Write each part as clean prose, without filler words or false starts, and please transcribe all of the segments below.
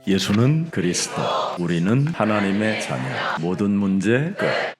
예수는 그리스도, 우리는 하나님의 자녀. 모든 문제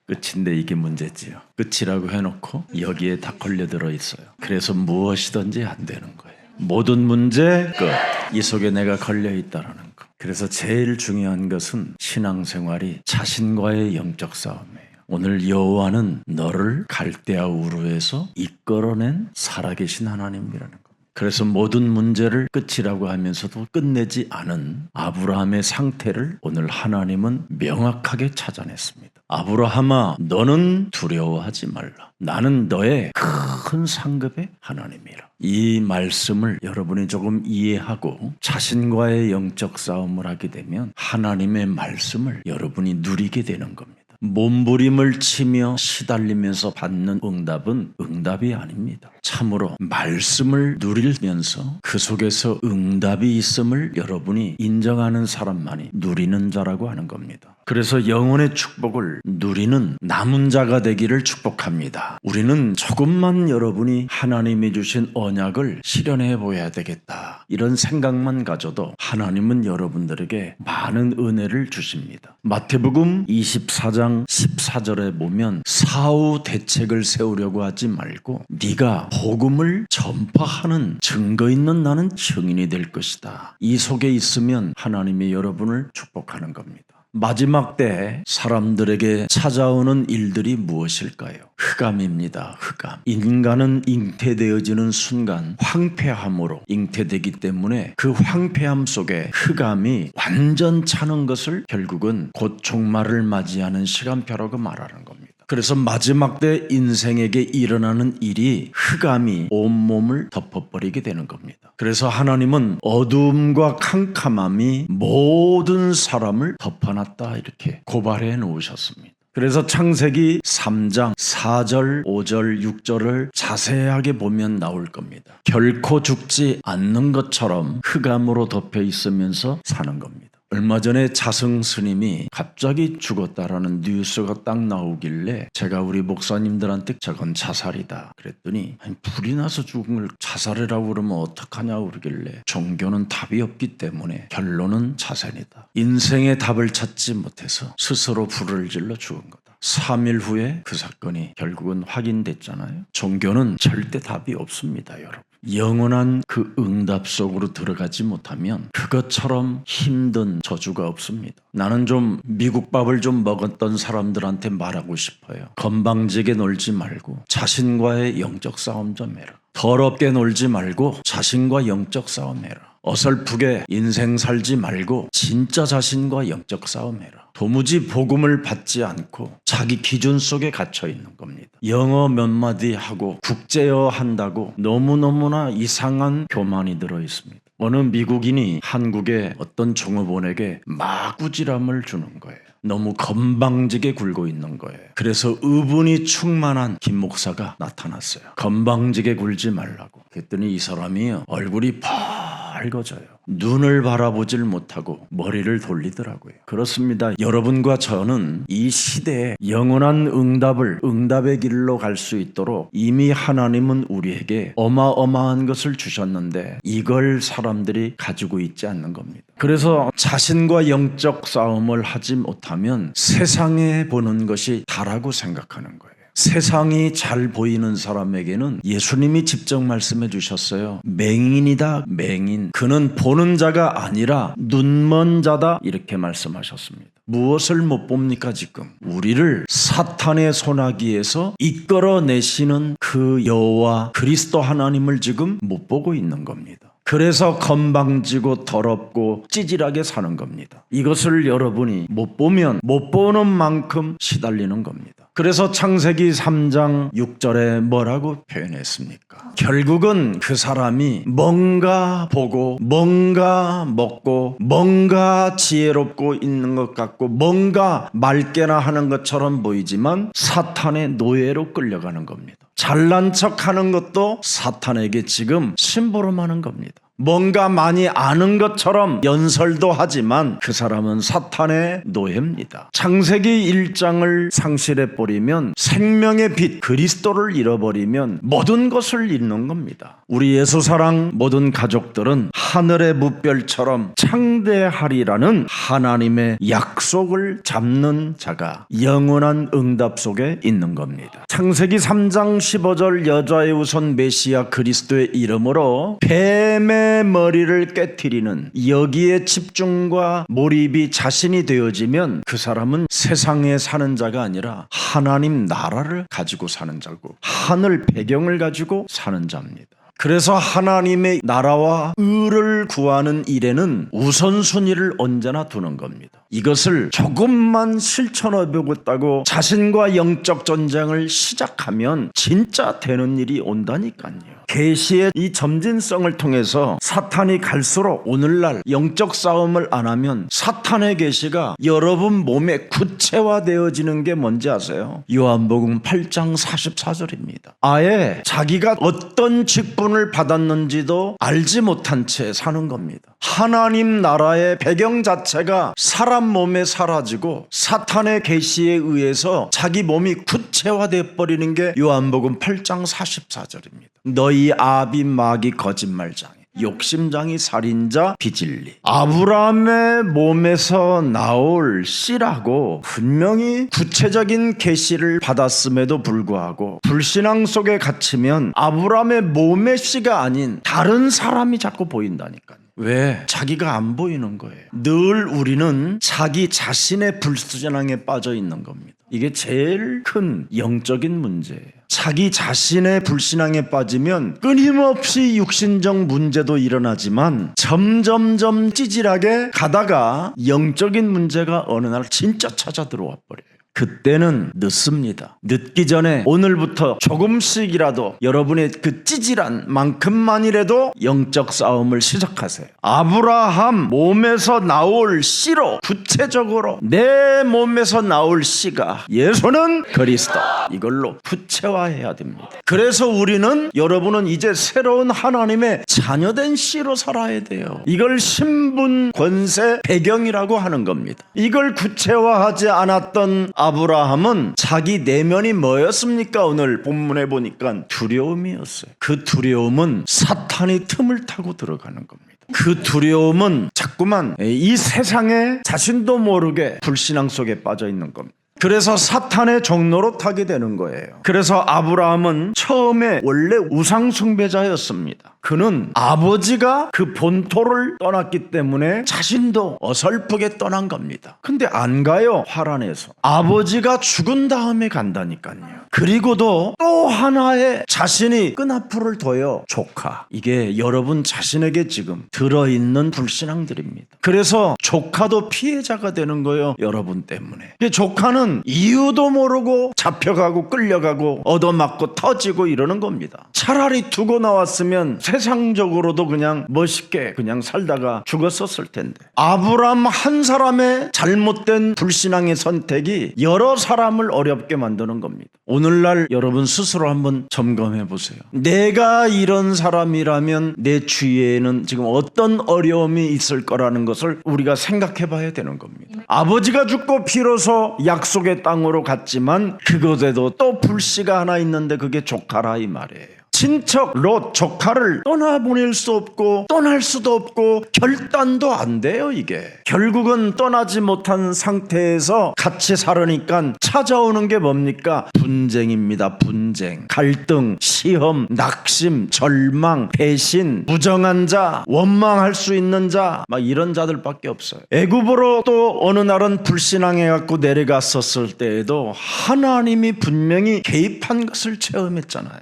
끝인데 이게 문제지요. 끝이라고 해놓고 여기에 다 걸려들어 있어요. 그래서 무엇이든지 안 되는 거예요. 모든 문제 끝. 이 속에 내가 걸려 있다라는 거. 그래서 제일 중요한 것은 신앙생활이 자신과의 영적 싸움이에요. 오늘 여호와는 너를 갈대아 우르에서 이끌어낸 살아계신 하나님이라는 거. 그래서 모든 문제를 끝이라고 하면서도 끝내지 않은 아브라함의 상태를 오늘 하나님은 명확하게 찾아냈습니다. 아브라함아, 너는 두려워하지 말라. 나는 너의 큰 상급의 하나님이라. 이 말씀을 여러분이 조금 이해하고 자신과의 영적 싸움을 하게 되면 하나님의 말씀을 여러분이 누리게 되는 겁니다. 몸부림을 치며 시달리면서 받는 응답은 응답이 아닙니다. 참으로 말씀을 누리면서 그 속에서 응답이 있음을 여러분이 인정하는 사람만이 누리는 자라고 하는 겁니다. 그래서 영혼의 축복을 누리는 남은 자가 되기를 축복합니다. 우리는 조금만 여러분이 하나님이 주신 언약을 실현해 보여야 되겠다, 이런 생각만 가져도 하나님은 여러분들에게 많은 은혜를 주십니다. 마태복음 24장 14절에 보면 사후 대책을 세우려고 하지 말고 네가 복음을 전파하는 증거 있는 나는 증인이 될 것이다. 이 속에 있으면 하나님이 여러분을 축복하는 겁니다. 마지막 때 사람들에게 찾아오는 일들이 무엇일까요? 흑암입니다. 흑암. 인간은 잉태되어지는 순간 황폐함으로 잉태되기 때문에 그 황폐함 속에 흑암이 완전 차는 것을 결국은 곧 종말을 맞이하는 시간표라고 말하는 겁니다. 그래서 마지막 때 인생에게 일어나는 일이 흑암이 온몸을 덮어버리게 되는 겁니다. 그래서 하나님은 어두움과 캄캄함이 모든 사람을 덮어놨다, 이렇게 고발해 놓으셨습니다. 그래서 창세기 3장 4절, 5절, 6절을 자세하게 보면 나올 겁니다. 결코 죽지 않는 것처럼 흑암으로 덮여 있으면서 사는 겁니다. 얼마 전에 자승 스님이 갑자기 죽었다라는 뉴스가 딱 나오길래 제가 우리 목사님들한테 저건 자살이다 그랬더니, 아니, 불이 나서 죽은 걸 자살이라고 그러면 어떡하냐고 그러길래 종교는 답이 없기 때문에 결론은 자살이다. 인생의 답을 찾지 못해서 스스로 불을 질러 죽은 거다. 3일 후에 그 사건이 결국은 확인됐잖아요. 종교는 절대 답이 없습니다, 여러분. 영원한 그 응답 속으로 들어가지 못하면 그것처럼 힘든 저주가 없습니다. 나는 좀 미국 밥을 좀 먹었던 사람들한테 말하고 싶어요. 건방지게 놀지 말고 자신과의 영적 싸움 좀 해라. 더럽게 놀지 말고 자신과 영적 싸움 해라. 어설프게 인생 살지 말고 진짜 자신과 영적 싸움해라. 도무지 복음을 받지 않고 자기 기준 속에 갇혀 있는 겁니다. 영어 몇 마디 하고 국제어 한다고 너무너무나 이상한 교만이 들어 있습니다. 어느 미국인이 한국의 어떤 종업원에게 마구지람을 주는 거예요. 너무 건방지게 굴고 있는 거예요. 그래서 의분이 충만한 김 목사가 나타났어요. 건방지게 굴지 말라고. 그랬더니 이 사람이 얼굴이 밝아져요. 눈을 바라보질 못하고 머리를 돌리더라고요. 그렇습니다. 여러분과 저는 이 시대에 영원한 응답의 길로 갈 수 있도록 이미 하나님은 우리에게 어마어마한 것을 주셨는데 이걸 사람들이 가지고 있지 않는 겁니다. 그래서 자신과 영적 싸움을 하지 못하면 세상에 보는 것이 다라고 생각하는 거예요. 세상이 잘 보이는 사람에게는 예수님이 직접 말씀해 주셨어요. 맹인이다, 맹인. 그는 보는 자가 아니라 눈먼 자다, 이렇게 말씀하셨습니다. 무엇을 못 봅니까 지금? 우리를 사탄의 소나기에서 이끌어내시는 그 여호와 그리스도 하나님을 지금 못 보고 있는 겁니다. 그래서 건방지고 더럽고 찌질하게 사는 겁니다. 이것을 여러분이 못 보면 못 보는 만큼 시달리는 겁니다. 그래서 창세기 3장 6절에 뭐라고 표현했습니까? 결국은 그 사람이 뭔가 보고 뭔가 먹고 뭔가 지혜롭고 있는 것 같고 뭔가 맑게나 하는 것처럼 보이지만 사탄의 노예로 끌려가는 겁니다. 잘난 척하는 것도 사탄에게 지금 심부름하는 겁니다. 뭔가 많이 아는 것처럼 연설도 하지만 그 사람은 사탄의 노예입니다. 창세기 1장을 상실해버리면 생명의 빛 그리스도를 잃어버리면 모든 것을 잃는 겁니다. 우리 예수사랑 모든 가족들은 하늘의 무별처럼 창대하리라는 하나님의 약속을 잡는 자가 영원한 응답 속에 있는 겁니다. 창세기 3장 15절 여자의 우선 메시아 그리스도의 이름으로 뱀의 머리를 깨트리는 여기에 집중과 몰입이 자신이 되어지면 그 사람은 세상에 사는 자가 아니라 하나님 나라를 가지고 사는 자고 하늘 배경을 가지고 사는 자입니다. 그래서 하나님의 나라와 의를 구하는 일에는 우선순위를 언제나 두는 겁니다. 이것을 조금만 실천해보겠다고 자신과 영적 전쟁을 시작하면 진짜 되는 일이 온다니까요. 계시의 이 점진성을 통해서 사탄이 갈수록 오늘날 영적 싸움을 안 하면 사탄의 계시가 여러분 몸에 구체화되어지는 게 뭔지 아세요? 요한복음 8장 44절입니다. 아예 자기가 어떤 직분을 받았는지도 알지 못한 채 사는 겁니다. 하나님 나라의 배경 자체가 사람 몸에 사라지고 사탄의 계시에 의해서 자기 몸이 구체화되어 버리는 게 요한복음 8장 44절입니다. 너희 아비 마귀 거짓말장이 욕심장이 살인자 비진리 아브라함의 몸에서 나올 씨라고 분명히 구체적인 계시를 받았음에도 불구하고 불신앙 속에 갇히면 아브라함의 몸의 씨가 아닌 다른 사람이 자꾸 보인다니까요. 왜? 자기가 안 보이는 거예요. 늘 우리는 자기 자신의 불순종에 빠져 있는 겁니다. 이게 제일 큰 영적인 문제예요. 자기 자신의 불신앙에 빠지면 끊임없이 육신적 문제도 일어나지만 점점점 찌질하게 가다가 영적인 문제가 어느 날 진짜 찾아 들어와 버려요. 그때는 늦습니다. 늦기 전에 오늘부터 조금씩이라도 여러분의 그 찌질한 만큼만이라도 영적 싸움을 시작하세요. 아브라함 몸에서 나올 씨로 구체적으로 내 몸에서 나올 씨가 예수는 그리스도 이걸로 구체화해야 됩니다. 그래서 우리는 여러분은 이제 새로운 하나님의 자녀된 씨로 살아야 돼요. 이걸 신분 권세 배경이라고 하는 겁니다. 이걸 구체화하지 않았던 아브라함은 자기 내면이 뭐였습니까? 오늘 본문에 보니까 두려움이었어요. 그 두려움은 사탄이 틈을 타고 들어가는 겁니다. 그 두려움은 자꾸만 이 세상에 자신도 모르게 불신앙 속에 빠져 있는 겁니다. 그래서 사탄의 종로로 타게 되는 거예요. 그래서 아브라함은 처음에 원래 우상 숭배자였습니다. 그는 아버지가 그 본토를 떠났기 때문에 자신도 어설프게 떠난 겁니다. 근데 안 가요. 하란에서 아버지가 죽은 다음에 간다니까요. 그리고도 또 하나의 자신이 끈앞을 둬요. 조카. 이게 여러분 자신에게 지금 들어있는 불신앙들입니다. 그래서 조카도 피해자가 되는 거예요. 여러분 때문에. 조카는 이유도 모르고 잡혀가고 끌려가고 얻어맞고 터지고 이러는 겁니다. 차라리 두고 나왔으면 세상적으로도 그냥 멋있게 그냥 살다가 죽었었을 텐데 아브라함 한 사람의 잘못된 불신앙의 선택이 여러 사람을 어렵게 만드는 겁니다. 오늘날 여러분 스스로 한번 점검해 보세요. 내가 이런 사람이라면 내 주위에는 지금 어떤 어려움이 있을 거라는 것을 우리가 생각해 봐야 되는 겁니다. 아버지가 죽고 비로소 약속의 땅으로 갔지만 그곳에도 또 불씨가 하나 있는데 그게 조카라 이 말이에요. 친척 롯 조카를 떠나보낼 수 없고 떠날 수도 없고 결단도 안 돼요. 이게 결국은 떠나지 못한 상태에서 같이 살으니까 찾아오는 게 뭡니까? 분쟁입니다. 분쟁, 갈등, 시험, 낙심, 절망, 배신, 부정한 자, 원망할 수 있는 자, 막 이런 자들밖에 없어요. 애굽으로 또 어느 날은 불신앙해갖고 내려갔었을 때에도 하나님이 분명히 개입한 것을 체험했잖아요.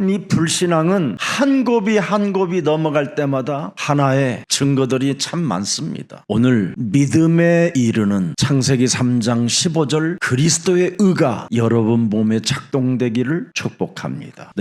이 불신앙은 한 곱이 한 곱이 넘어갈 때마다 하나의 증거들이 참 많습니다. 오늘 믿음에 이르는 창세기 3장 15절 그리스도의 의가 여러분 몸에 작동되기를 축복합니다.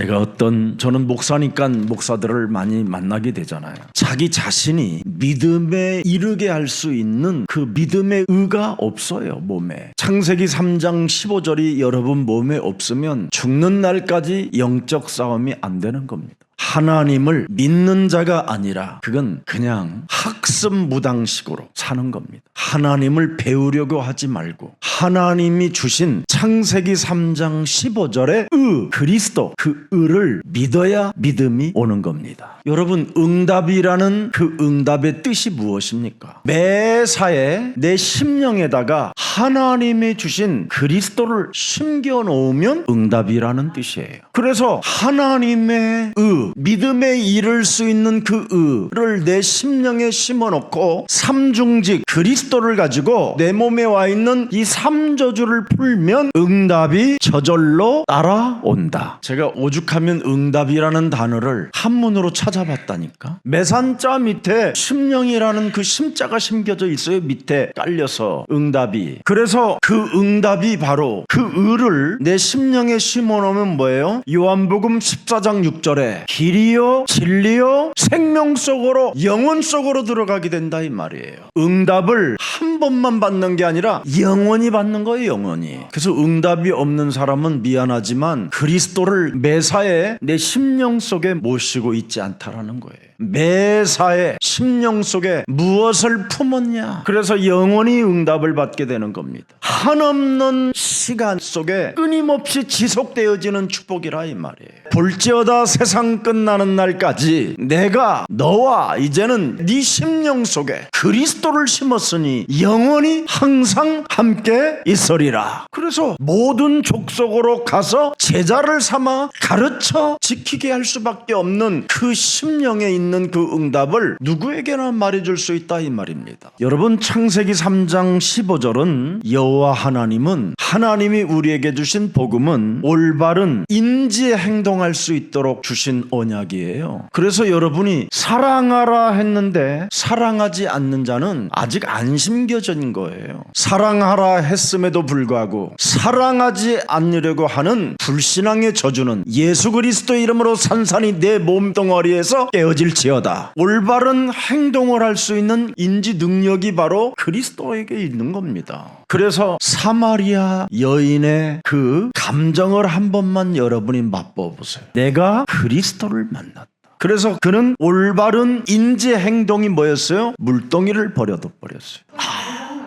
저는 목사니까 목사들을 많이 만나게 되잖아요. 자기 자신이 믿음에 이르게 할 수 있는 그 믿음의 의가 없어요. 몸에. 창세기 3장 15절이 여러분 몸에 없으면 죽는 날까지 영적 싸움이 안 되는 겁니다. 하나님을 믿는 자가 아니라 그건 그냥 학습무당식으로 사는 겁니다. 하나님을 배우려고 하지 말고 하나님이 주신 창세기 3장 15절의 그리스도, 그 의를 믿어야 믿음이 오는 겁니다. 여러분, 응답이라는 그 응답의 뜻이 무엇입니까? 매사에 내 심령에다가 하나님이 주신 그리스도를 심겨놓으면 응답이라는 뜻이에요. 그래서 하나님의 믿음에 이를 수 있는 그 의를 내 심령에 심어놓고 삼중직 그리스도를 가지고 내 몸에 와 있는 이 삼저주를 풀면 응답이 저절로 따라온다. 제가 오죽하면 응답이라는 단어를 한문으로 찾아봤다니까. 매산자 밑에 심령이라는 그 심자가 심겨져 있어요. 밑에 깔려서 응답이. 그래서 그 응답이 바로 그 의를 내 심령에 심어놓으면 뭐예요? 요한복음 14장 6절에 길이요 진리요 생명 속으로 영혼 속으로 들어가게 된다 이 말이에요. 응답을 한 번만 받는 게 아니라 영원히 받는 거예요. 영원히. 그래서 응답이 없는 사람은 미안하지만 그리스도를 매사에 내 심령 속에 모시고 있지 않다라는 거예요. 매사에 심령 속에 무엇을 품었냐. 그래서 영원히 응답을 받게 되는 겁니다. 한없는 시간 속에 끊임없이 지속되어지는 축복이라 이 말이에요. 볼지어다 세상 끝나는 날까지 내가 너와 이제는 네 심령 속에 그리스도를 심었으니 영원히 항상 함께 있으리라. 그래서 모든 족속으로 가서 제자를 삼아 가르쳐 지키게 할 수밖에 없는 그 심령에 있는 그 응답을 누구에게나 말해줄 수 있다 이 말입니다. 여러분, 창세기 3장 15절은 여호와 하나님은 하나님이 우리에게 주신 복음은 올바른 인지에 행동할 수 있도록 주신 언약이에요. 그래서 여러분이 사랑하라 했는데 사랑하지 않는 자는 아직 안 심겨진 거예요. 사랑하라 했음에도 불구하고 사랑하지 않으려고 하는 불신앙의 저주는 예수 그리스도의 이름으로 산산이 내 몸뚱어리에서 깨어질지어다. 올바른 행동을 할 수 있는 인지 능력이 바로 그리스도에게 있는 겁니다. 그래서 사마리아 여인의 그 감정을 한 번만 여러분이 맛보세요. 내가 그리스도를 만났다. 그래서 그는 올바른 인지 행동이 뭐였어요? 물동이를 버려도 버렸어요.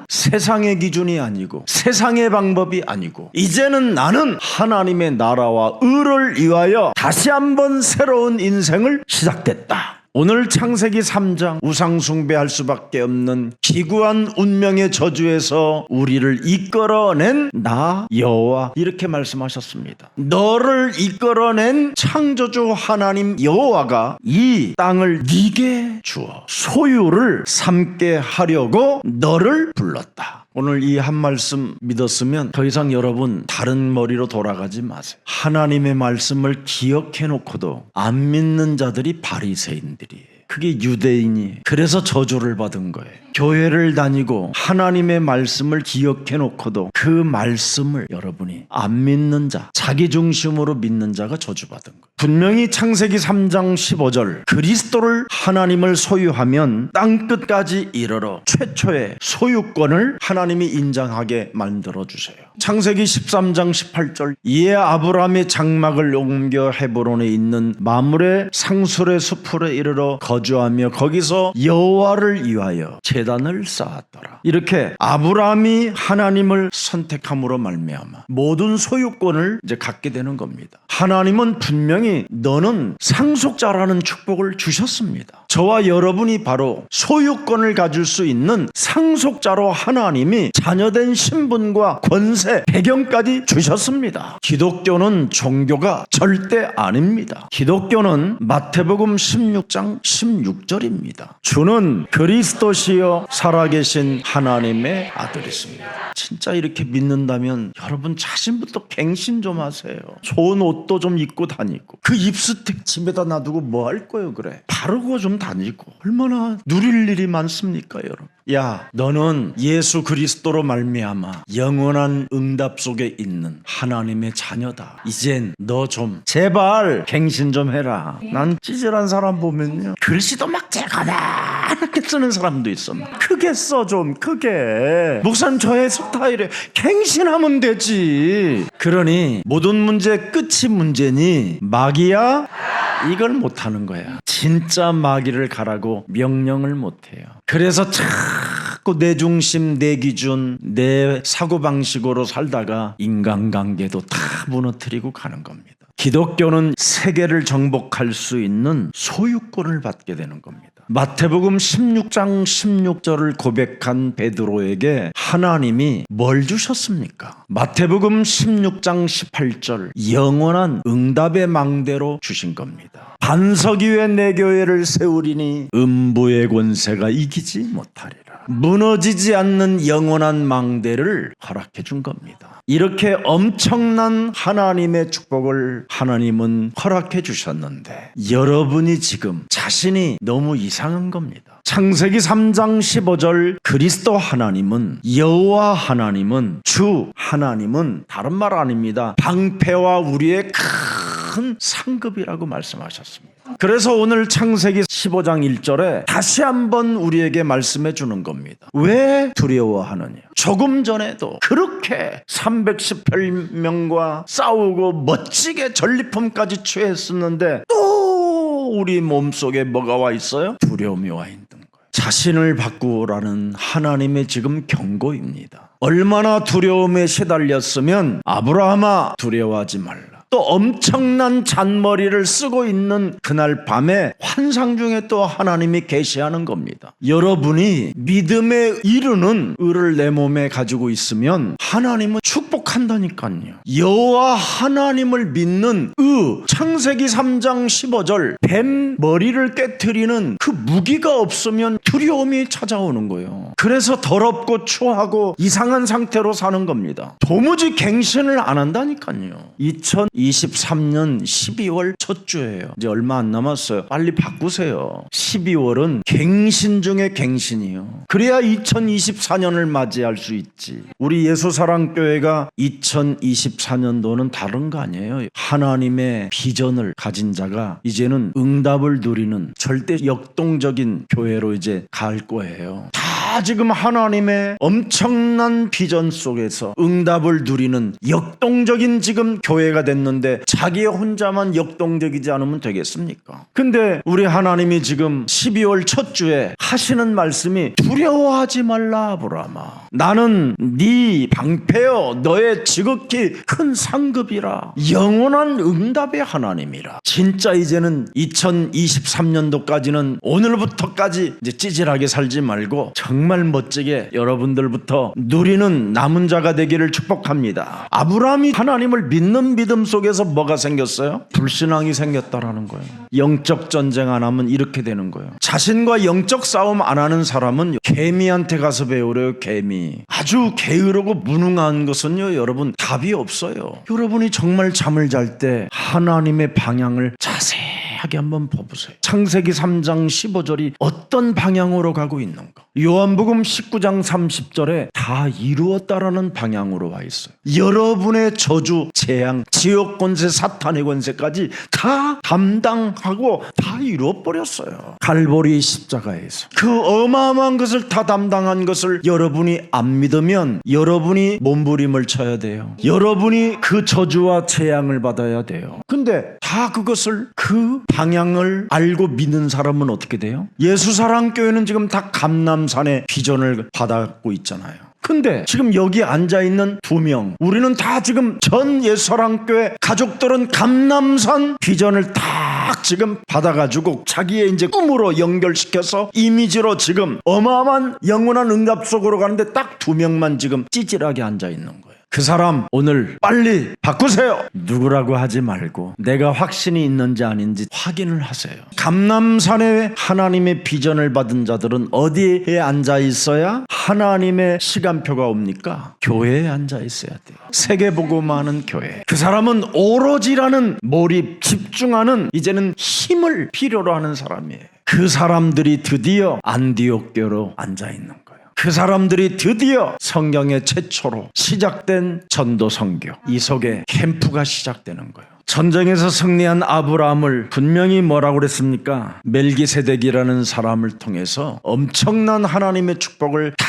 세상의 기준이 아니고 세상의 방법이 아니고 이제는 나는 하나님의 나라와 의를 위하여 다시 한번 새로운 인생을 시작됐다. 오늘 창세기 3장 우상 숭배할 수밖에 없는 기구한 운명의 저주에서 우리를 이끌어낸 나 여호와 이렇게 말씀하셨습니다. 너를 이끌어낸 창조주 하나님 여호와가 이 땅을 네게 주어 소유를 삼게 하려고 너를 불렀다. 오늘 이 한 말씀 믿었으면 더 이상 여러분 다른 머리로 돌아가지 마세요. 하나님의 말씀을 기억해 놓고도 안 믿는 자들이 바리새인들이에요. 그게 유대인이 그래서 저주를 받은 거예요. 교회를 다니고 하나님의 말씀을 기억해 놓고도 그 말씀을 여러분이 안 믿는 자, 자기 중심으로 믿는 자가 저주받은 거예요. 분명히 창세기 3장 15절 그리스도를 하나님을 소유하면 땅끝까지 이르러 최초의 소유권을 하나님이 인정하게 만들어 주세요. 창세기 13장 18절 이에 아브라함의 장막을 옮겨 헤브론에 있는 마므레 상술의 숲으로 이르러 거주하며 거기서 여호와를 위하여 제단을 쌓았더라. 이렇게 아브라함이 하나님을 선택함으로 말미암아 모든 소유권을 이제 갖게 되는 겁니다. 하나님은 분명히 너는 상속자라는 축복을 주셨습니다. 저와 여러분이 바로 소유권을 가질 수 있는 상속자로 하나님이 자녀된 신분과 권세, 배경까지 주셨습니다. 기독교는 종교가 절대 아닙니다. 기독교는 마태복음 16장 16절입니다. 주는 그리스도시요 살아계신 하나님의 아들이십니다. 진짜 이렇게 믿는다면 여러분 자신부터 갱신 좀 하세요. 좋은 옷도 좀 입고 다니고 그 립스틱 집에다 놔두고 뭐 할 거예요? 그래 바르고 좀 다니고 얼마나 누릴 일이 많습니까 여러분. 야 너는 예수 그리스도로 말미암아 영원한 응답 속에 있는 하나님의 자녀다. 이젠 너 좀 제발 갱신 좀 해라. 난 찌질한 사람 보면요 글씨도 막 재가만하게 쓰는 사람도 있어. 크게 써 좀 크게. 목사님 저의 스타일에 갱신하면 되지. 그러니 모든 문제 끝이 문제니 마귀야 이걸 못하는 거야. 진짜 마귀를 가라고 명령을 못해요. 그래서 자꾸 내 중심, 내 기준, 내 사고방식으로 살다가 인간관계도 다 무너뜨리고 가는 겁니다. 기독교는 세계를 정복할 수 있는 소유권을 받게 되는 겁니다. 마태복음 16장 16절을 고백한 베드로에게 하나님이 뭘 주셨습니까? 마태복음 16장 18절 영원한 응답의 망대로 주신 겁니다. 반석 위에 내 교회를 세우리니 음부의 권세가 이기지 못하리라. 무너지지 않는 영원한 망대를 허락해 준 겁니다. 이렇게 엄청난 하나님의 축복을 하나님은 허락해 주셨는데 여러분이 지금 자신이 너무 이상한 겁니다. 창세기 3장 15절 그리스도 하나님은 여호와 하나님은 주 하나님은 다른 말 아닙니다. 방패와 우리의 큰 상급이라고 말씀하셨습니다. 그래서 오늘 창세기 15장 1절에 다시 한번 우리에게 말씀해 주는 겁니다. 왜 두려워하느냐? 조금 전에도 그렇게 318명과 싸우고 멋지게 전리품까지 취했었는데 또 우리 몸속에 뭐가 와 있어요? 두려움이 와 있는 거예요. 자신을 바꾸라는 하나님의 지금 경고입니다. 얼마나 두려움에 시달렸으면 아브라함아 두려워하지 말라. 또 엄청난 잔머리를 쓰고 있는 그날 밤에 환상 중에 또 하나님이 계시하는 겁니다. 여러분이 믿음에 이르는 의를 내 몸에 가지고 있으면 하나님은 축복한다니까요. 여호와 하나님을 믿는 의, 창세기 3장 15절 뱀 머리를 깨트리는 그 무기가 없으면 두려움이 찾아오는 거예요. 그래서 더럽고 추하고 이상한 상태로 사는 겁니다. 도무지 갱신을 안 한다니까요. 2023년 12월 첫 주예요. 이제 얼마 안 남았어요. 빨리 바꾸세요. 12월은 갱신 중에 갱신이요. 그래야 2024년을 맞이할 수 있지. 우리 예수사랑교회가 2024년도는 다른 거 아니에요. 하나님의 비전을 가진 자가 이제는 응답을 누리는 절대 역동적인 교회로 이제 갈 거예요. 다 지금 하나님의 엄청난 비전 속에서 응답을 누리는 역동적인 지금 교회가 됐는데 자기 혼자만 역동적이지 않으면 되겠습니까? 근데 우리 하나님이 지금 12월 첫 주에 하시는 말씀이 두려워하지 말라 아브라함아. 나는 네 방패여 너의 지극히 큰 상급이라. 영원한 응답의 하나님이라. 진짜 이제는 2023년도까지는 오늘부터까지 이제 찌질하게 살지 말고 정말 멋지게 여러분들부터 누리는 남은 자가 되기를 축복합니다. 아브라함이 하나님을 믿는 믿음 속에서 뭐가 생겼어요? 불신앙이 생겼다라는 거예요. 영적 전쟁 안 하면 이렇게 되는 거예요. 자신과 영적 싸움 안 하는 사람은 개미한테 가서 배우래요. 개미. 아주 게으르고 무능한 것은요 여러분 답이 없어요. 여러분이 정말 잠을 잘 때 하나님의 방향을 자세하게 한번 보세요. 창세기 3장 15절이 어떤 방향으로 가고 있는가? 요한복음 19장 30절에 다 이루었다라는 방향으로 와 있어요. 여러분의 저주, 재앙, 지옥 권세, 사탄의 권세까지 다 담당하고 다 이루어버렸어요. 갈보리 십자가에서 그 어마어마한 것을 다 담당한 것을 여러분이 안 믿으면 여러분이 몸부림을 쳐야 돼요. 여러분이 그 저주와 재앙을 받아야 돼요. 근데 다 그것을 그 방향을 알고 믿는 사람은 어떻게 돼요? 예수사랑교회는 지금 다 감남산의 비전을 받았고 있잖아요. 근데 지금 여기 앉아있는 2명 우리는 다 지금 전 예수사랑교회 가족들은 감남산 비전을 딱 지금 받아가지고 자기의 이제 꿈으로 연결시켜서 이미지로 지금 어마어마한 영원한 응답 속으로 가는데 딱 2명만 지금 찌질하게 앉아있는 거예요. 그 사람 오늘 빨리 바꾸세요. 누구라고 하지 말고 내가 확신이 있는지 아닌지 확인을 하세요. 감남산에 하나님의 비전을 받은 자들은 어디에 앉아 있어야 하나님의 시간표가 옵니까? 교회에 앉아 있어야 돼요. 세계복음하는 교회. 그 사람은 오로지라는 몰입, 집중하는 이제는 힘을 필요로 하는 사람이에요. 그 사람들이 드디어 안디옥교로 앉아 있는 거예요. 그 사람들이 드디어 성경의 최초로 시작된 전도 선교, 이 속에 캠프가 시작되는 거예요. 전쟁에서 승리한 아브라함을 분명히 뭐라고 그랬습니까? 멜기세덱이라는 사람을 통해서 엄청난 하나님의 축복을 다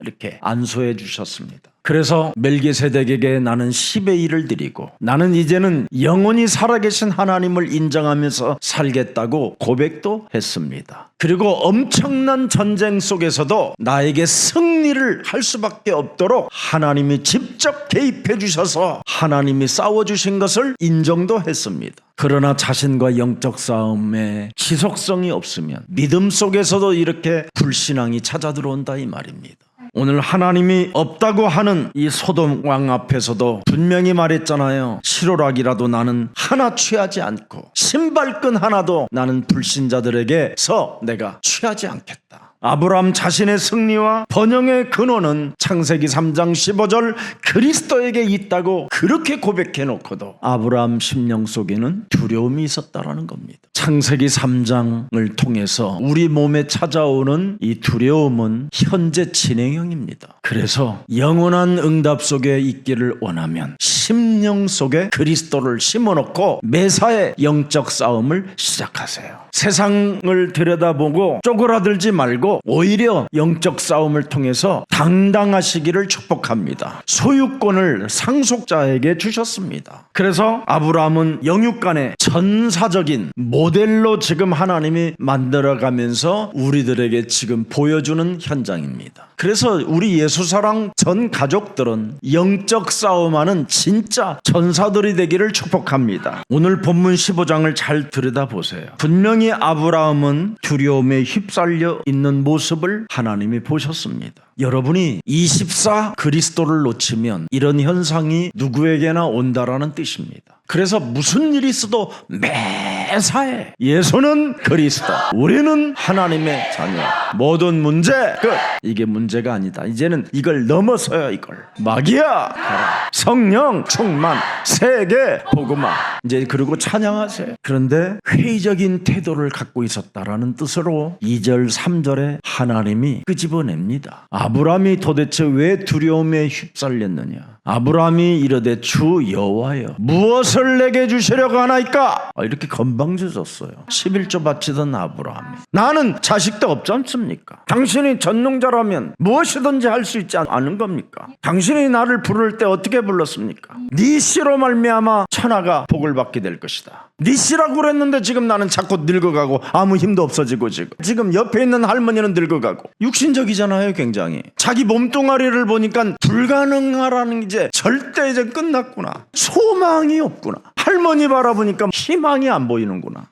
이렇게 안수해 주셨습니다. 그래서 멜기세덱에게 나는 10의 1을 드리고 나는 이제는 영원히 살아계신 하나님을 인정하면서 살겠다고 고백도 했습니다. 그리고 엄청난 전쟁 속에서도 나에게 승리를 할 수밖에 없도록 하나님이 직접 개입해 주셔서 하나님이 싸워주신 것을 인정도 했습니다. 그러나 자신과 영적 싸움에 지속성이 없으면 믿음 속에서도 이렇게 불신앙이 찾아들어온다 이 말입니다. 오늘 하나님이 없다고 하는 이 소돔 왕 앞에서도 분명히 말했잖아요. 실오락이라도 나는 하나 취하지 않고 신발끈 하나도 나는 불신자들에게서 내가 취하지 않겠다. 아브라함 자신의 승리와 번영의 근원은 창세기 3장 15절 그리스도에게 있다고 그렇게 고백해 놓고도 아브라함 심령 속에는 두려움이 있었다라는 겁니다. 창세기 3장을 통해서 우리 몸에 찾아오는 이 두려움은 현재 진행형입니다. 그래서 영원한 응답 속에 있기를 원하면 심령 속에 그리스도를 심어놓고 매사에 영적 싸움을 시작하세요. 세상을 들여다보고 쪼그라들지 말고 오히려 영적 싸움을 통해서 당당하시기를 축복합니다. 소유권을 상속자에게 주셨습니다. 그래서 아브라함은 영육간의 전사적인 모델로 지금 하나님이 만들어가면서 우리들에게 지금 보여주는 현장입니다. 그래서 우리 예수사랑 전 가족들은 영적 싸움하는 진짜 전사들이 되기를 축복합니다. 오늘 본문 15장을 잘 들여다보세요. 분명히 아브라함은 두려움에 휩쓸려 있는 모습을 하나님이 보셨습니다. 여러분이 24 그리스도를 놓치면 이런 현상이 누구에게나 온다라는 뜻입니다. 그래서 무슨 일이 있어도 매사에 예수는 그리스도, 우리는 하나님의 자녀, 모든 문제 끝. 이게 문제가 아니다. 이제는 이걸 넘어서야 이걸 마귀야 가라. 성령 충만, 세계 복음화. 이제 그리고 찬양하세요. 그런데 회의적인 태도를 갖고 있었다라는 뜻으로 2절 3절에 하나님이 끄집어냅니다. 아브라함이 도대체 왜 두려움에 휩쓸렸느냐? 아브라함이 이르되 주 여호와여 무엇을 내게 주시려고 하나이까? 이렇게 건방져졌어요. 11조 바치던 아브라함이 나는 자식도 없지 않습니까? 당신이 전능자라면 무엇이든지 할 수 있지 않은 겁니까? 당신이 나를 부를 때 어떻게 불렀습니까? 네 씨로 말미암아 천하가 복을 받게 될 것이다. 네 씨라고 그랬는데 지금 나는 자꾸 늙어가고 아무 힘도 없어지고 지금 옆에 있는 할머니는 늙어가고 육신적이잖아요. 굉장히 자기 몸뚱아리를 보니까 불가능하라는 이제 절대 이제 끝났구나. 소망이 없구나. 할머니 바라보니까 희망이 안 보이는구나.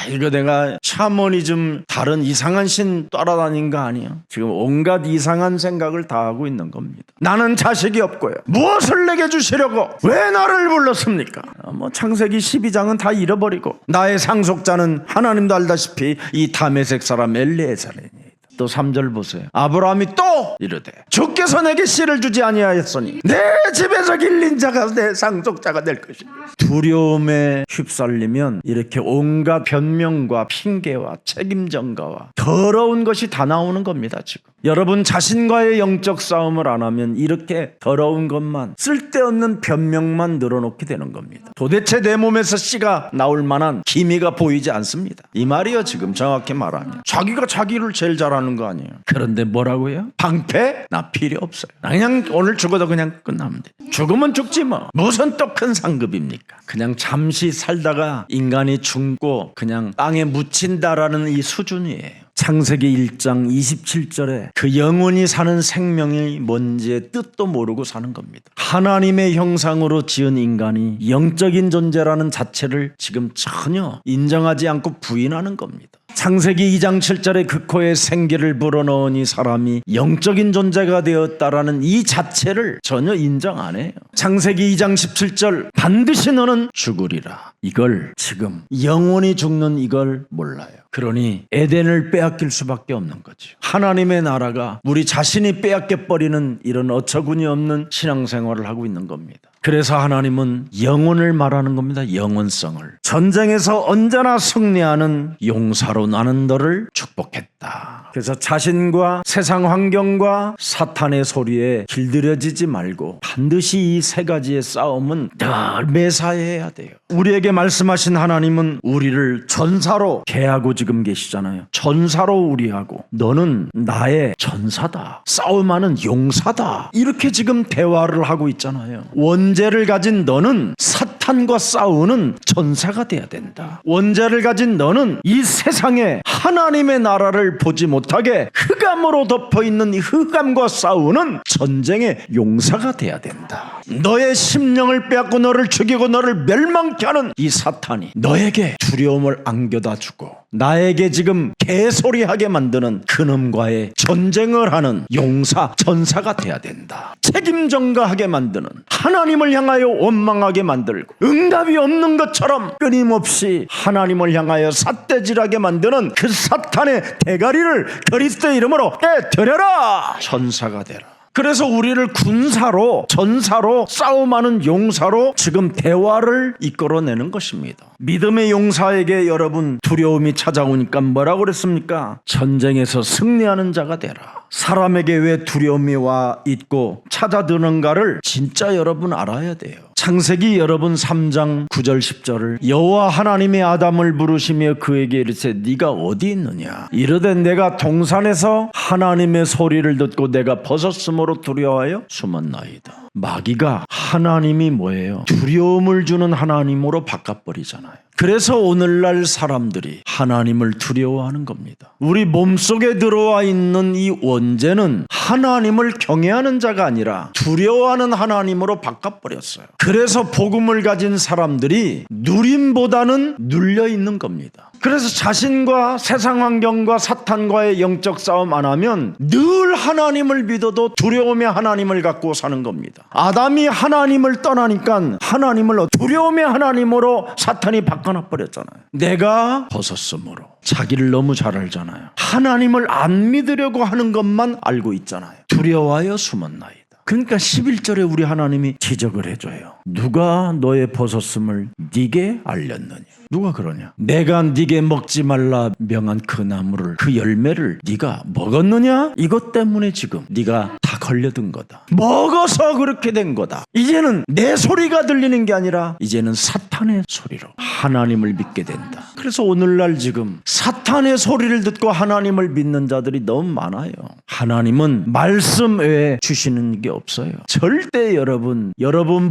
이거 내가 샤머니즘 다른 이상한 신 따라다닌 거 아니야? 지금 온갖 이상한 생각을 다 하고 있는 겁니다. 나는 자식이 없고요. 무엇을 내게 주시려고 왜 나를 불렀습니까? 창세기 12장은 다 잃어버리고 나의 상속자는 하나님도 알다시피 이 다메섹 사람 엘리에셀이니. 또 3절 보세요. 아브라함이 또 이르되 주께서 내게 씨를 주지 아니하였으니 내 집에서 길린 자가 내 상속자가 될 것이다. 두려움에 휩쓸리면 이렇게 온갖 변명과 핑계와 책임 전가와 더러운 것이 다 나오는 겁니다. 지금 여러분 자신과의 영적 싸움을 안 하면 이렇게 더러운 것만 쓸데없는 변명만 늘어놓게 되는 겁니다. 도대체 내 몸에서 씨가 나올 만한 기미가 보이지 않습니다. 이 말이요. 지금 정확히 말하면 자기가 자기를 제일 잘하는 거 아니에요. 그런데 뭐라고요? 방패? 나 필요 없어요. 나 그냥 오늘 죽어도 그냥 끝나면 돼. 죽으면 죽지 뭐. 무슨 또 큰 상급입니까? 그냥 잠시 살다가 인간이 죽고 그냥 땅에 묻힌다라는 이 수준이에요. 창세기 1장 27절에 그 영원히 사는 생명이 뭔지의 뜻도 모르고 사는 겁니다. 하나님의 형상으로 지은 인간이 영적인 존재라는 자체를 지금 전혀 인정하지 않고 부인하는 겁니다. 창세기 2장 7절에 그 코에 생기를 불어넣으니 사람이 영적인 존재가 되었다라는 이 자체를 전혀 인정 안 해요. 창세기 2장 17절 반드시 너는 죽으리라. 이걸 지금 영원히 죽는 이걸 몰라요. 그러니 에덴을 빼앗길 수밖에 없는 거죠. 하나님의 나라가 우리 자신이 빼앗겨버리는 이런 어처구니 없는 신앙생활을 하고 있는 겁니다. 그래서 하나님은 영혼을 말하는 겁니다. 영혼성을. 전쟁에서 언제나 승리하는 용사로 나는 너를 축복했다. 그래서 자신과 세상 환경과 사탄의 소리에 길들여지지 말고 반드시 이 세 가지의 싸움은 늘 매사해야 돼요. 우리에게 말씀하신 하나님은 우리를 전사로 계하고 지금 계시잖아요. 전사로 우리하고 너는 나의 전사다. 싸움하는 용사다. 이렇게 지금 대화를 하고 있잖아요. 원죄를 가진 너는 사탄과 싸우는 전사가 돼야 된다. 원죄를 가진 너는 이 세상에 하나님의 나라를 보지 못하게 흑암으로 덮어있는 이 흑암과 싸우는 전쟁의 용사가 돼야 된다. 너의 심령을 빼앗고 너를 죽이고 너를 멸망케 하는 이 사탄이 너에게 두려움을 안겨다 주고 나에게 지금 개소리하게 만드는 그놈과의 전쟁을 하는 용사, 전사가 돼야 된다. 책임 전가하게 만드는, 하나님을 향하여 원망하게 만들고 응답이 없는 것처럼 끊임없이 하나님을 향하여 삿대질하게 만드는 그 사탄의 대가리를 그리스도의 이름으로 깨뜨려라. 전사가 되라. 그래서 우리를 군사로, 전사로, 싸움하는 용사로 지금 대화를 이끌어내는 것입니다. 믿음의 용사에게 여러분 두려움이 찾아오니까 뭐라고 그랬습니까? 전쟁에서 승리하는 자가 되라. 사람에게 왜 두려움이 와 있고 찾아드는가를 진짜 여러분 알아야 돼요. 창세기 여러분 3장 9절 10절을 여호와 하나님이 아담을 부르시며 그에게 이르시되 네가 어디 있느냐 이르되 내가 동산에서 하나님의 소리를 듣고 내가 벗었으므로 두려워하여 숨었나이다. 마귀가 하나님이 뭐예요? 두려움을 주는 하나님으로 바꿔버리잖아요. 그래서 오늘날 사람들이 하나님을 두려워하는 겁니다. 우리 몸속에 들어와 있는 이 원죄는 하나님을 경외하는 자가 아니라 두려워하는 하나님으로 바꿔버렸어요. 그래서 복음을 가진 사람들이 누림보다는 눌려 있는 겁니다. 그래서 자신과 세상 환경과 사탄과의 영적 싸움 안 하면 늘 하나님을 믿어도 두려움의 하나님을 갖고 사는 겁니다. 아담이 하나님을 떠나니까 하나님을 두려움의 하나님으로 사탄이 바꿔놔버렸잖아요. 내가 벗었으므로. 자기를 너무 잘 알잖아요. 하나님을 안 믿으려고 하는 것만 알고 있잖아요. 두려워하여 숨었나이다. 그러니까 11절에 우리 하나님이 지적을 해줘요. 누가 너의 벗었음을 네게 알렸느냐. 누가 그러냐? 내가 네게 먹지 말라 명한 그 나무를, 그 열매를 네가 먹었느냐? 이것 때문에 지금 네가 다 걸려든 거다. 먹어서 그렇게 된 거다. 이제는 내 소리가 들리는 게 아니라 이제는 사탄의 소리로 하나님을 믿게 된다. 그래서 오늘날 지금 사탄의 소리를 듣고 하나님을 믿는 자들이 너무 많아요. 하나님은 말씀 외에 주시는 게 없어요. 절대 여러분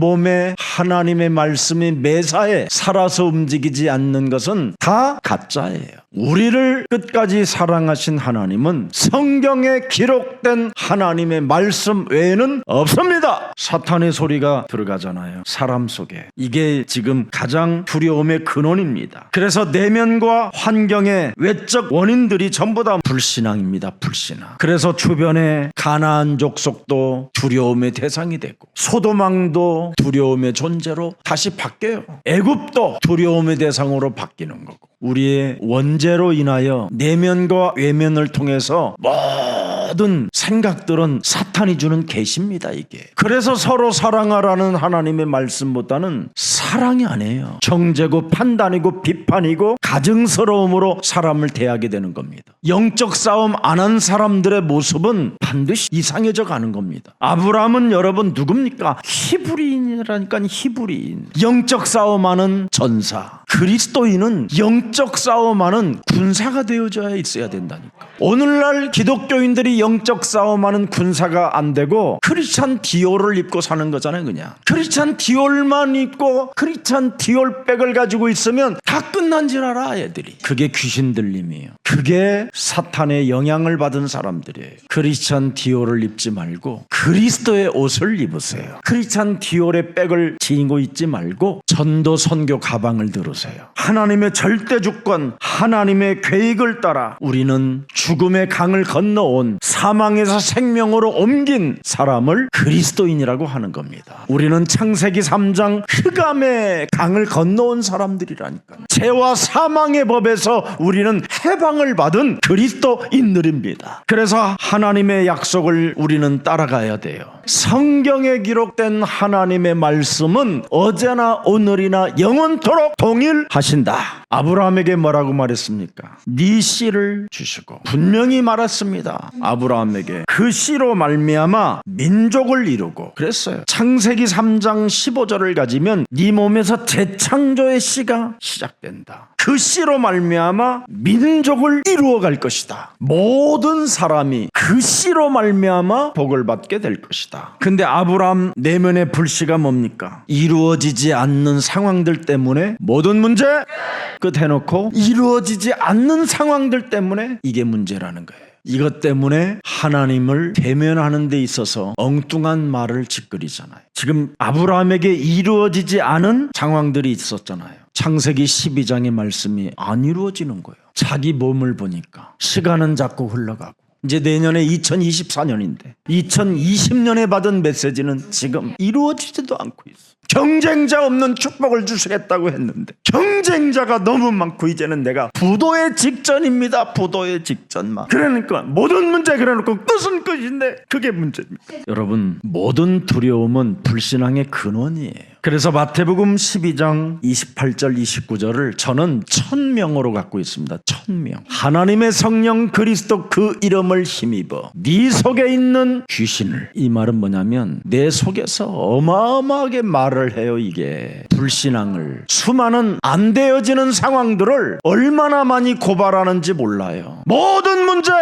몸에 하나님의 말씀이 매사에 살아서 움직이지 않는 것은 다 가짜예요. 우리를 끝까지 사랑하신 하나님은 성경에 기록된 하나님의 말씀 외에는 없습니다. 사탄의 소리가 들어가잖아요. 사람 속에. 이게 지금 가장 두려움의 근원입니다. 그래서 내면과 환경의 외적 원인들이 전부 다 불신앙입니다. 불신앙. 그래서 주변의 가나안 족속도 두려움의 대상이 되고 소돔왕도 두려움의 존재로 다시 바뀌어요. 애굽도 두려움의 대상으로 바뀌는 거고 우리의 원죄로 인하여 내면과 외면을 통해서 모든 생각들은 사탄이 주는 계시입니다. 이게. 그래서 서로 사랑하라는 하나님의 말씀보다는 사랑이 아니에요. 정죄고 판단이고 비판이고 가증스러움으로 사람을 대하게 되는 겁니다. 영적 싸움 안 한 사람들의 모습은 반드시 이상해져 가는 겁니다. 아브라함은 여러분 누굽니까? 히브리인이라니까. 히브리인. 영적 싸움하는 전사. 그리스도인은 영적 싸움하는 군사가 되어져야 있어야 된다니까. 오늘날 기독교인들이 영적 싸움하는 군사가 안 되고 크리스찬 디올을 입고 사는 거잖아요. 그냥 크리스찬 디올만 입고 크리스찬 디올백을 가지고 있으면 다 끝난 줄 알아. 애들이. 그게 귀신 들림이에요. 그게 사탄의 영향을 받은 사람들이에요. 크리스찬 디올을 입지 말고 그리스도의 옷을 입으세요. 크리스찬 디올의 백을 지니고 있지 말고 전도 선교 가방을 들으세요. 하나님의 절대 주권, 하나님의 계획을 따라 우리는 죽음의 강을 건너온 사망에서 생명으로 옮긴 사람을 그리스도인이라고 하는 겁니다. 우리는 창세기 3장 흑암의 강을 건너온 사람들이라니까요. 죄와 사망의 법에서 우리는 해방을 받은 그리스도인들입니다. 그래서 하나님의 약속을 우리는 따라가야 돼요. 성경에 기록된 하나님의 말씀은 어제나 오늘이나 영원토록 동일하신다. 아브라함에게 뭐라고 말했습니까? 네 씨를 주시고 분명히 말했습니다. 아브라함에게 그 씨로 말미암아 민족을 이루고 그랬어요. 창세기 3장 15절을 가지면 네 몸에서 재창조의 씨가 시작된다. 그 씨로 말미암아 민족을 이루어갈 것이다. 모든 사람이 그 씨로 말미암아 복을 받게 될 것이다. 근데 아브라함 내면의 불씨가 뭡니까? 이루어지지 않는 상황들 때문에 모든 문제 끝 해놓고 이루어지지 않는 상황들 때문에 이게 문제라는 거예요. 이것 때문에 하나님을 대면하는 데 있어서 엉뚱한 말을 짓거리잖아요. 지금 아브라함에게 이루어지지 않은 상황들이 있었잖아요. 창세기 12장의 말씀이 안 이루어지는 거예요. 자기 몸을 보니까 시간은 자꾸 흘러가고 이제 내년에 2024년인데 2020년에 받은 메시지는 지금 이루어지지도 않고 있어. 경쟁자 없는 축복을 주시겠다고 했는데 경쟁자가 너무 많고 이제는 내가 부도의 직전입니다. 부도의 직전만. 그러니까 모든 문제 그래놓고 끝은 끝인데 그게 문제입니다. 여러분, 모든 두려움은 불신앙의 근원이에요. 그래서 마태복음 12장 28절 29절을 저는 1000명으로 갖고 있습니다. 1000명. 하나님의 성령 그리스도 그 이름을 힘입어 네 속에 있는 귀신을. 이 말은 뭐냐면 내 속에서 어마어마하게 말을 해요. 이게 불신앙을, 수많은 안 되어지는 상황들을 얼마나 많이 고발하는지 몰라요. 모든 문제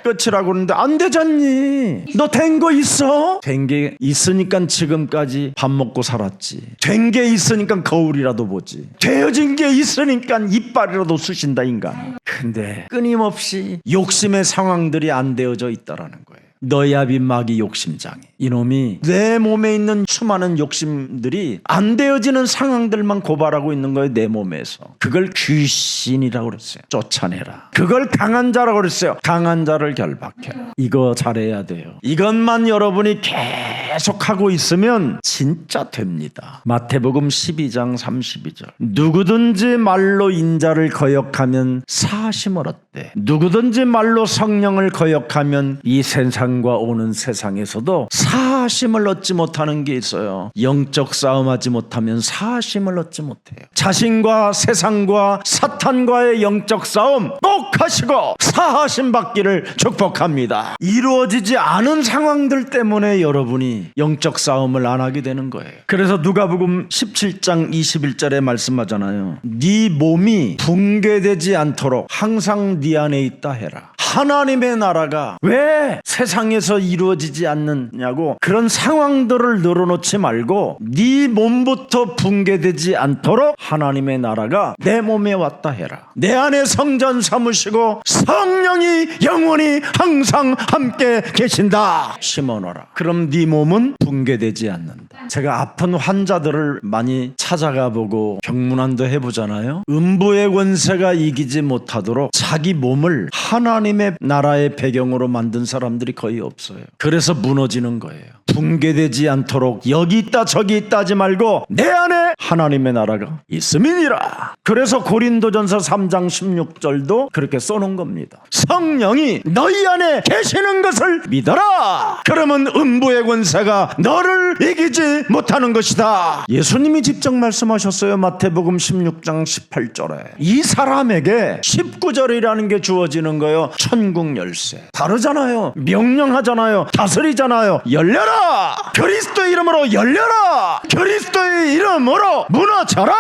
끝이라고 그러는데 안 되잖니. 너 된 거 있어? 된 게 있으니까 지금까지 밥 먹고 살았지. 된 게 있으니까 거울이라도 보지. 되어진 게 있으니까 이빨이라도 쑤신다 인간. 근데 끊임없이 욕심의 상황들이 안 되어져 있다라는 거예요. 너야비 마귀 욕심장애. 이놈이 내 몸에 있는 수많은 욕심들이 안 되어지는 상황들만 고발하고 있는 거예요. 내 몸에서. 그걸 귀신이라고 그랬어요. 쫓아내라. 그걸 강한 자라고 그랬어요. 강한 자를 결박해라. 이거 잘해야 돼요. 이것만 여러분이 계속하고 있으면 진짜 됩니다. 마태복음 12장 32절. 누구든지 말로 인자를 거역하면 사심을 얻되 누구든지 말로 성령을 거역하면 이 세상과 오는 세상에서도 사심을 얻지 못하는 게 있어요. 영적 싸움하지 못하면 사심을 얻지 못해요. 자신과 세상과 사탄과의 영적 싸움 꼭 하시고 사하심 받기를 축복합니다. 이루어지지 않은 상황들 때문에 여러분이 영적 싸움을 안 하게 되는 거예요. 그래서 누가복음 17장 21절에 말씀하잖아요. 네 몸이 붕괴되지 않도록 항상 네 안에 있다 해라. 하나님의 나라가 왜 세상에서 이루어지지 않느냐고 그런 상황들을 늘어놓지 말고 네 몸부터 붕괴되지 않도록 하나님의 나라가 내 몸에 왔다 해라. 내 안에 성전 삼으시고 성령이 영원히 항상 함께 계신다. 심어놓아라. 그럼 네 몸은 붕괴되지 않는다. 제가 아픈 환자들을 많이 찾아가 보고 병문안도 해보잖아요. 음부의 권세가 이기지 못하도록 자기 몸을 하나님의 나라의 배경으로 만든 사람들이 거의 없어요. 그래서 무너지는 거예요. 붕괴되지 않도록 여기 있다 저기 있다 하지 말고 내 안에 하나님의 나라가 있음이니라. 그래서 고린도전서 3장 16절도 그렇게 써놓은 겁니다. 성령이 너희 안에 계시는 것을 믿어라. 그러면 음부의 권세가 너를 이기지 못하는 것이다. 예수님이 직접 말씀하셨어요. 마태복음 16장 18절에 이 사람에게 19절이라는 게 주어지는 거예요. 천국 열쇠. 다르잖아요. 명령하잖아요. 다스리잖아요. 열려라. 그리스도의 이름으로 열려라. 그리스도의 이름으로 무너져라.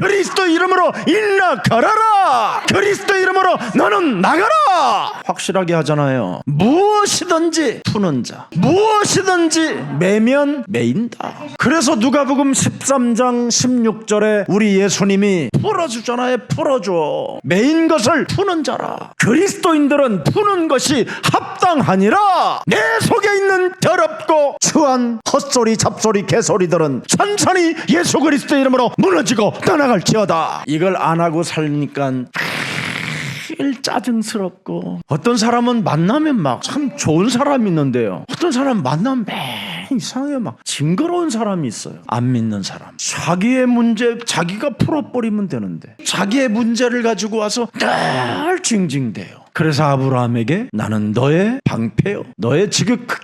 그리스도의 이름으로 일나가라라. 그리스도의 이름으로 너는 나가라. 확실하게 하잖아요. 무엇이든지 푸는 자, 무엇이든지 매면 매인다. 그래서 누가복음 13장 16절에 우리 예수님이 풀어주잖아요. 풀어줘. 매인 것을 푸는 자라. 그리스도인들은 푸는 것이 합당하니라. 내 속에 있는 더럽고 추한 헛소리 잡소리 개소리들은 천천히 예수 그리스도 이름으로 무너지고 떠나갈지어다. 이걸 안 하고 살니까 제일 짜증스럽고, 어떤 사람은 만나면 막 참 좋은 사람이 있는데요, 어떤 사람 만나면 이상하게 막 징그러운 사람이 있어요. 안 믿는 사람. 자기의 문제 자기가 풀어버리면 되는데 자기의 문제를 가지고 와서 늘 징징대요. 그래서 아브라함에게 나는 너의 방패요 너의 지극히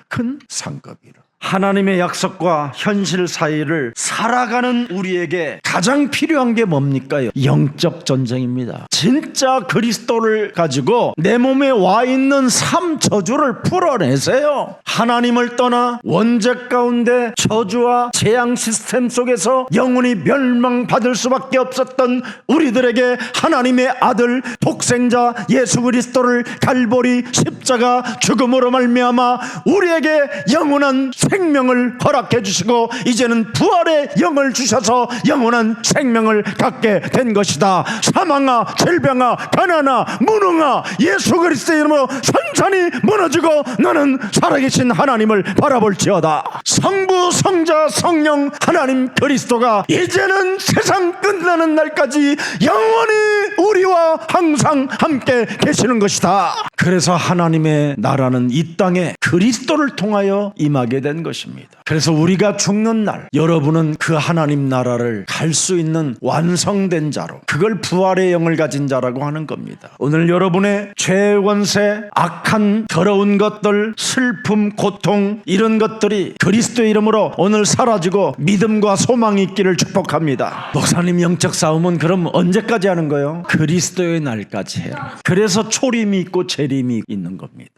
상급이라. 하나님의 약속과 현실 사이를 살아가는 우리에게 가장 필요한 게 뭡니까? 영적 전쟁입니다. 진짜 그리스도를 가지고 내 몸에 와 있는 삶 저주를 풀어내세요. 하나님을 떠나 원죄 가운데 저주와 재앙 시스템 속에서 영혼이 멸망받을 수밖에 없었던 우리들에게 하나님의 아들 독생자 예수 그리스도를 갈보리 십자가 죽음으로 말미암아 우리에게 영원한 생명을 허락해 주시고 이제는 부활의 영을 주셔서 영원한 생명을 갖게 된 것이다. 사망아 질병아 가난아 무능아 예수 그리스도의 이름으로 산산이 무너지고 너는 살아계신 하나님을 바라볼지어다. 성부 성자 성령 하나님 그리스도가 이제는 세상 끝나는 날까지 영원히 우리와 항상 함께 계시는 것이다. 그래서 하나님의 나라는 이 땅에 그리스도를 통하여 임하게 된 것입니다. 그래서 우리가 죽는 날 여러분은 그 하나님 나라를 갈 수 있는 완성된 자로 그걸 부활의 영을 가진 자라고 하는 겁니다. 오늘 여러분의 죄 원세 악한 더러운 것들 슬픔 고통 이런 것들이 그리스도의 이름으로 오늘 사라지고 믿음과 소망이 있기를 축복합니다. 목사님 영적 싸움은 그럼 언제까지 하는 거예요? 그리스도의 날까지 해라. 그래서 초림이 있고 재림이 있는 겁니다.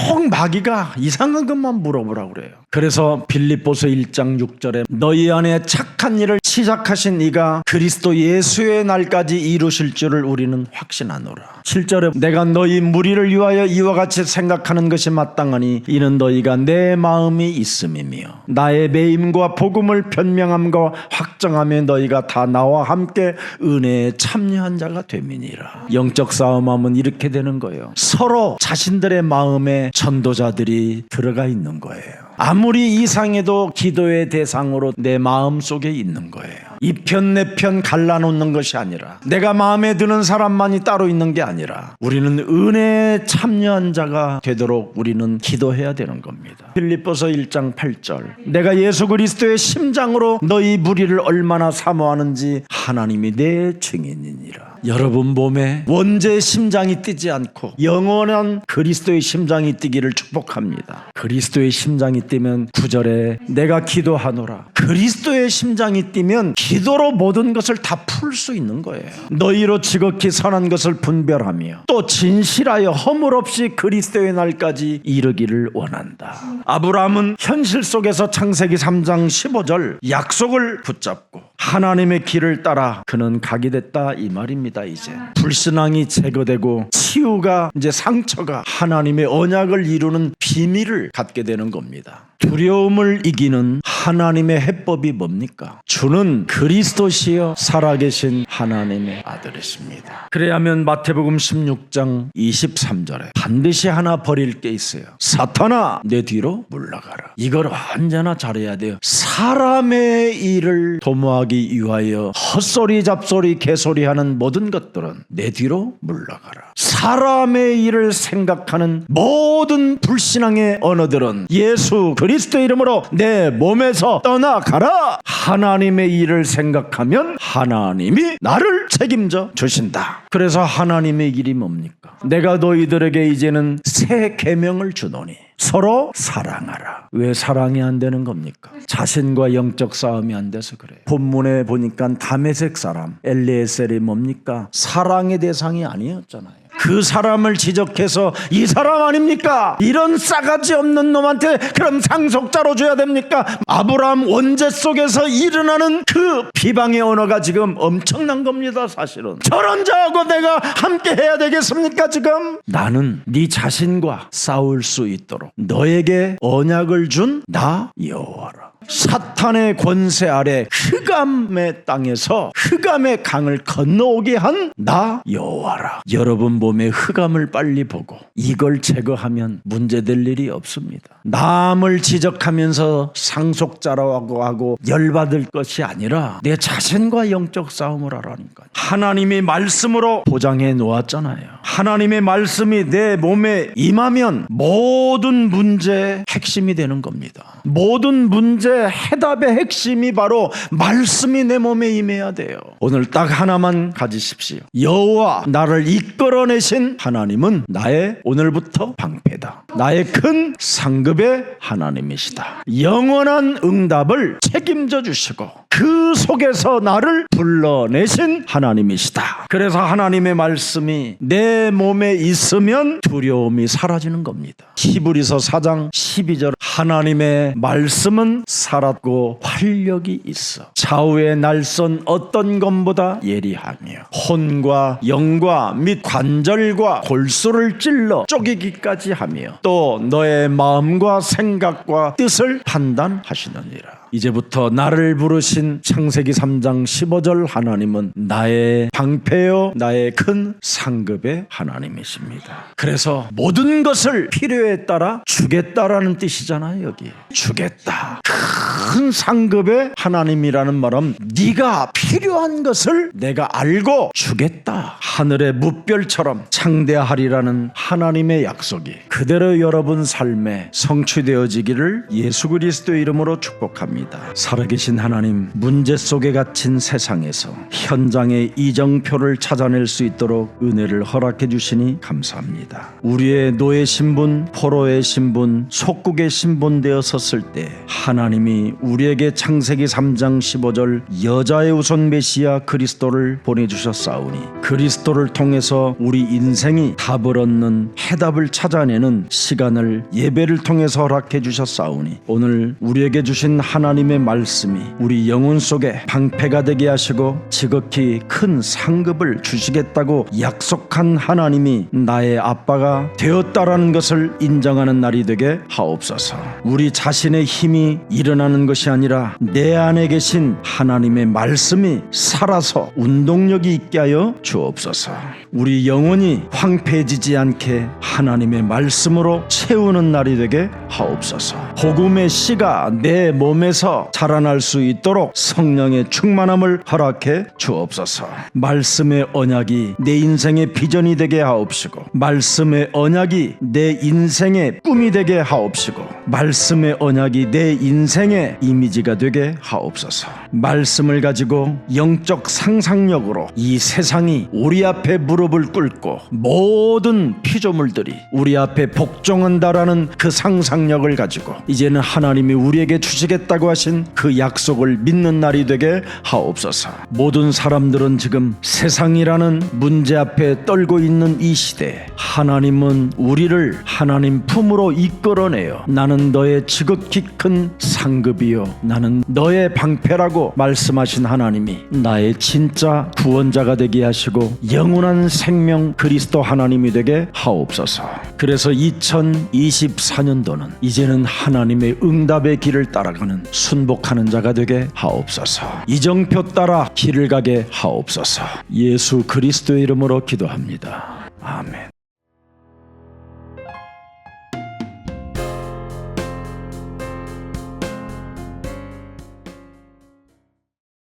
꼭 마귀가 이상한 것만 물어보라고 그래요. 그래서 빌립보서 1장 6절에 너희 안에 착한 일을 시작하신 이가 그리스도 예수의 날까지 이루실 줄을 우리는 확신하노라. 7절에 내가 너희 무리를 위하여 이와 같이 생각하는 것이 마땅하니 이는 너희가 내 마음이 있음이며 나의 매임과 복음을 변명함과 확정하며 너희가 다 나와 함께 은혜에 참여한 자가 됨이니라. 영적 싸움하면 이렇게 되는 거예요. 서로 자신들의 마음에 전도자들이 들어가 있는 거예요. 아무리 이상해도 기도의 대상으로 내 마음 속에 있는 거예요. 이 편 내 편 갈라놓는 것이 아니라 내가 마음에 드는 사람만이 따로 있는 게 아니라 우리는 은혜에 참여한 자가 되도록 우리는 기도해야 되는 겁니다. 빌립보서 1장 8절 내가 예수 그리스도의 심장으로 너희 무리를 얼마나 사모하는지 하나님이 내 증인이니라. 여러분 몸에 원죄의 심장이 뛰지 않고 영원한 그리스도의 심장이 뛰기를 축복합니다. 그리스도의 심장이 뛰면 9절에 내가 기도하노라. 그리스도의 심장이 뛰면 기도로 모든 것을 다 풀 수 있는 거예요. 너희로 지극히 선한 것을 분별하며 또 진실하여 허물 없이 그리스도의 날까지 이르기를 원한다. 아브라함은 현실 속에서 창세기 3장 15절 약속을 붙잡고 하나님의 길을 따라 그는 가게 됐다 이 말입니다. 이제 불신앙이 제거되고 치유가 이제 상처가 하나님의 언약을 이루는 비밀을 갖게 되는 겁니다. 두려움을 이기는 하나님의 해법이 뭡니까? 주는 그리스도시여 살아계신 하나님의 아들이십니다. 그래야면 마태복음 16장 23절에 반드시 하나 버릴 게 있어요. 사탄아 내 뒤로 물러가라. 이걸 언제나 잘해야 돼요. 사람의 일을 도모하기 위하여 헛소리 잡소리 개소리하는 모든 것들은 내 뒤로 물러가라. 사람의 일을 생각하는 모든 불신앙의 언어들은 예수 그리스도의 이름으로 내 몸에서 떠나가라. 하나님의 일을 생각하면 하나님이 나를 책임져 주신다. 그래서 하나님의 일이 뭡니까? 내가 너희들에게 이제는 새 계명을 주노니 서로 사랑하라. 왜 사랑이 안 되는 겁니까? 자신과 영적 싸움이 안 돼서 그래요. 본문에 보니까 다메섹 사람 엘리에셀이 뭡니까? 사랑의 대상이 아니었잖아요. 그 사람을 지적해서 이 사람 아닙니까? 이런 싸가지 없는 놈한테 그럼 상속자로 줘야 됩니까? 아브라함 원죄 속에서 일어나는 그 비방의 언어가 지금 엄청난 겁니다. 사실은 저런 자하고 내가 함께 해야 되겠습니까? 지금 나는 네 자신과 싸울 수 있도록 너에게 언약을 준 나 여호와라. 사탄의 권세 아래 흑암의 땅에서 흑암의 강을 건너오게 한 나 여호와라. 여러분 몸에 흑암을 빨리 보고 이걸 제거하면 문제될 일이 없습니다. 남을 지적하면서 상속자라고 하고 열받을 것이 아니라 내 자신과 영적 싸움을 하라니까. 하나님이 말씀으로 보장해 놓았잖아요. 하나님의 말씀이 내 몸에 임하면 모든 문제의 핵심이 되는 겁니다. 모든 문제의 해답의 핵심이 바로 말씀이 내 몸에 임해야 돼요. 오늘 딱 하나만 가지십시오. 여호와 나를 이끌어내신 하나님은 나의 오늘부터 방패다. 나의 큰 상급의 하나님이시다. 영원한 응답을 책임져 주시고 그 속에서 나를 불러내신 하나님이시다. 그래서 하나님의 말씀이 내 몸에 있으면 두려움이 사라지는 겁니다. 히브리서 4장 12절 하나님의 말씀은 살았고 활력이 있어 좌우의 날선 어떤 것보다 예리하며 혼과 영과 및 관절과 골수를 찔러 쪼개기까지 하며 또 너의 마음과 생각과 뜻을 판단하시느니라. 이제부터 나를 부르신 창세기 3장 15절 하나님은 나의 방패요 나의 큰 상급의 하나님이십니다. 그래서 모든 것을 필요에 따라 주겠다라는 뜻이잖아요. 여기 주겠다. 큰 상급의 하나님이라는 말은 네가 필요한 것을 내가 알고 주겠다. 하늘의 무별처럼 창대하리라는 하나님의 약속이 그대로 여러분 삶에 성취되어지기를 예수 그리스도의 이름으로 축복합니다. 살아계신 하나님, 문제 속에 갇힌 세상에서 현장의 이정표를 찾아낼 수 있도록 은혜를 허락해 주시니 감사합니다. 우리의 노예 신분, 포로의 신분, 속국의 신분 되어 섰을 때 하나님이 우리에게 창세기 3장 15절 여자의 우선 메시아 그리스도를 보내주셨사오니 그리스도를 통해서 우리 인생이 답을 얻는 해답을 찾아내는 시간을 예배를 통해서 허락해 주셨사오니 오늘 우리에게 주신 하나님의 말씀이 우리 영혼 속에 방패가 되게 하시고 지극히 큰 상급을 주시겠다고 약속한 하나님이 나의 아빠가 되었다라는 것을 인정하는 날이 되게 하옵소서. 우리 자신의 힘이 일어나는 것이 아니라 내 안에 계신 하나님의 말씀이 살아서 운동력이 있게 하여 주옵소서. 우리 영혼이 황폐해지지 않게 하나님의 말씀으로 채우는 날이 되게 하옵소서. 복음의 씨가 내 몸에서 자라날 수 있도록 성령의 충만함을 허락해 주옵소서. 말씀의 언약이 내 인생의 비전이 되게 하옵시고 말씀의 언약이 내 인생의 꿈이 되게 하옵시고 말씀의 언약이 내 인생의 이미지가 되게 하옵소서. 말씀을 가지고 영적 상상력으로 이 세상이 우리 앞에 무릎을 꿇고 모든 피조물들이 우리 앞에 복종한다라는 그 상상력을 가지고 이제는 하나님이 우리에게 주시겠다고 하신 그 약속을 믿는 날이 되게 하옵소서. 모든 사람들은 지금 세상이라는 문제 앞에 떨고 있는 이 시대에 하나님은 우리를 하나님 품으로 이끌어내어 나는 너의 지극히 큰 상급이요 나는 너의 방패라고 말씀하신 하나님이 나의 진짜 구원자가 되게 하시고 영원한 생명 그리스도 하나님이 되게 하옵소서. 그래서 2024년도는 이제는 하나님의 응답의 길을 따라가는 순복하는 자가 되게 하옵소서. 이정표 따라 길을 가게 하옵소서. 예수 그리스도의 이름으로 기도합니다. 아멘.